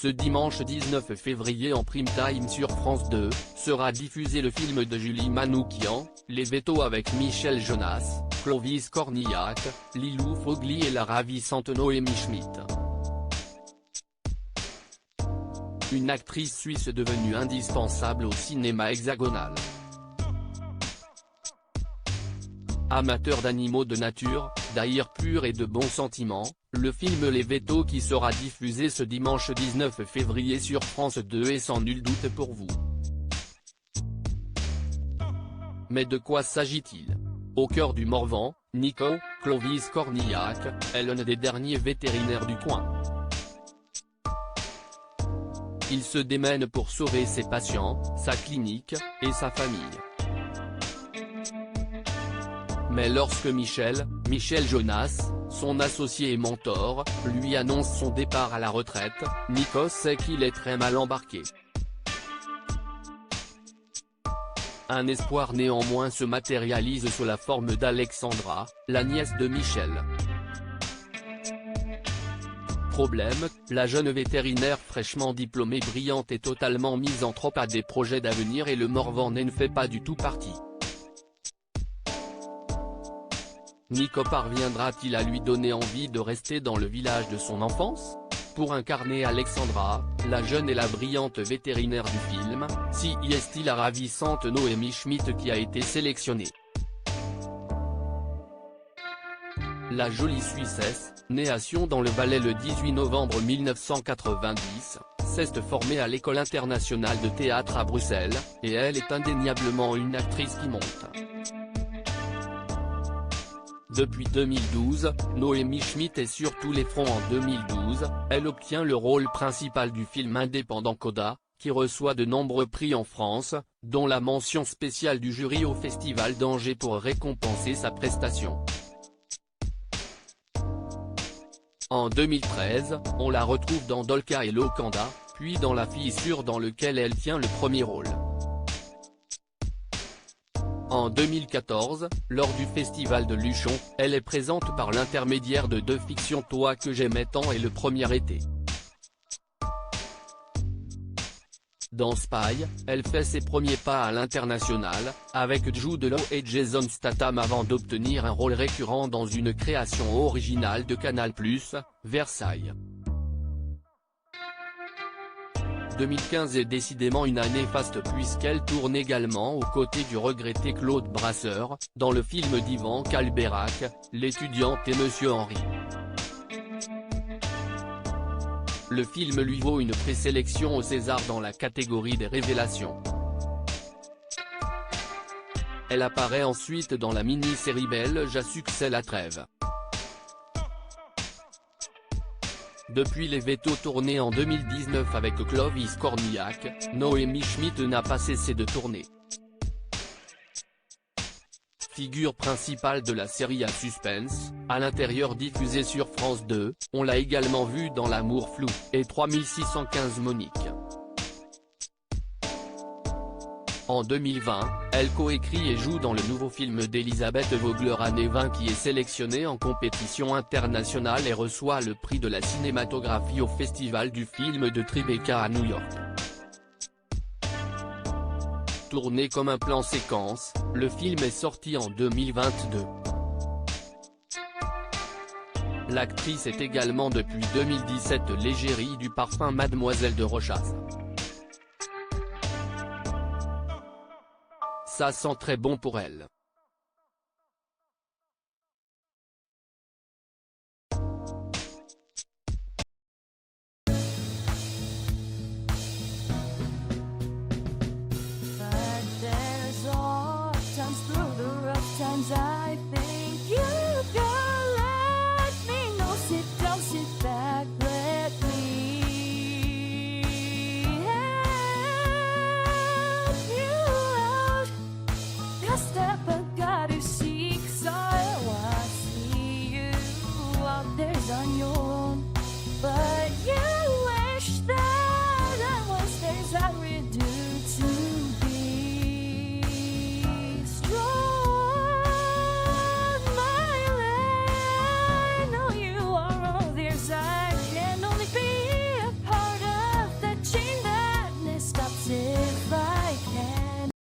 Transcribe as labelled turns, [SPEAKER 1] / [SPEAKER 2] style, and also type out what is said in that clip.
[SPEAKER 1] Ce dimanche 19 février en prime time sur France 2, sera diffusé le film de Julie Manoukian, Les Vétos avec Michel Jonas, Clovis Cornillac, Lilou Fogli et la ravissante Noémie Schmidt. Une actrice suisse devenue indispensable au cinéma hexagonal. Amateur d'animaux de nature, d'air pur et de bons sentiments, le film Les Vétos qui sera diffusé ce dimanche 19 février sur France 2 est sans nul doute pour vous. Mais de quoi s'agit-il? Au cœur du Morvan, Nico, Clovis Cornillac, est l'un des derniers vétérinaires du coin. Il se démène pour sauver ses patients, sa clinique, et sa famille. Mais lorsque Michel Jonas, son associé et mentor, lui annonce son départ à la retraite, Nico sait qu'il est très mal embarqué. Un espoir néanmoins se matérialise sous la forme d'Alexandra, la nièce de Michel. Problème, la jeune vétérinaire fraîchement diplômée brillante est totalement misanthrope à des projets d'avenir et le Morvan ne fait pas du tout partie. Nico parviendra-t-il à lui donner envie de rester dans le village de son enfance? Pour incarner Alexandra, la jeune et la brillante vétérinaire du film, si est-il la ravissante Noémie Schmidt qui a été sélectionnée. La jolie Suissesse, née à Sion dans le Valais le 18 novembre 1990, s'est formée à l'École internationale de théâtre à Bruxelles, et elle est indéniablement une actrice qui monte. Depuis 2012, Noémie Schmidt est sur tous les fronts. En 2012, elle obtient le rôle principal du film indépendant Coda, qui reçoit de nombreux prix en France, dont la mention spéciale du jury au Festival d'Angers pour récompenser sa prestation. En 2013, on la retrouve dans Dolka et Locanda, puis dans La Fissure dans lequel elle tient le premier rôle. En 2014, lors du festival de Luchon, elle est présente par l'intermédiaire de deux fictions Toi que j'aimais tant et Le premier été. Dans Spy, elle fait ses premiers pas à l'international, avec Jude Law et Jason Statham avant d'obtenir un rôle récurrent dans une création originale de Canal+, Versailles. 2015 est décidément une année faste puisqu'elle tourne également aux côtés du regretté Claude Brasseur, dans le film d'Ivan Calberac, L'étudiante et Monsieur Henry. Le film lui vaut une présélection au César dans la catégorie des révélations. Elle apparaît ensuite dans la mini-série belge à succès La Trêve. Depuis Les Vétos tournés en 2019 avec Clovis Cornillac, Noémie Schmidt n'a pas cessé de tourner. Figure principale de la série à suspense, à l'intérieur diffusée sur France 2, on l'a également vue dans L'amour flou, et 3615 Monique. En 2020, elle coécrit et joue dans le nouveau film d'Elisabeth Vogler Année 20 qui est sélectionné en compétition internationale et reçoit le prix de la cinématographie au Festival du film de Tribeca à New York. Tourné comme un plan séquence, le film est sorti en 2022. L'actrice est également depuis 2017 l'égérie du parfum Mademoiselle de Rochas. Ça sent très bon pour elle.
[SPEAKER 2] I think you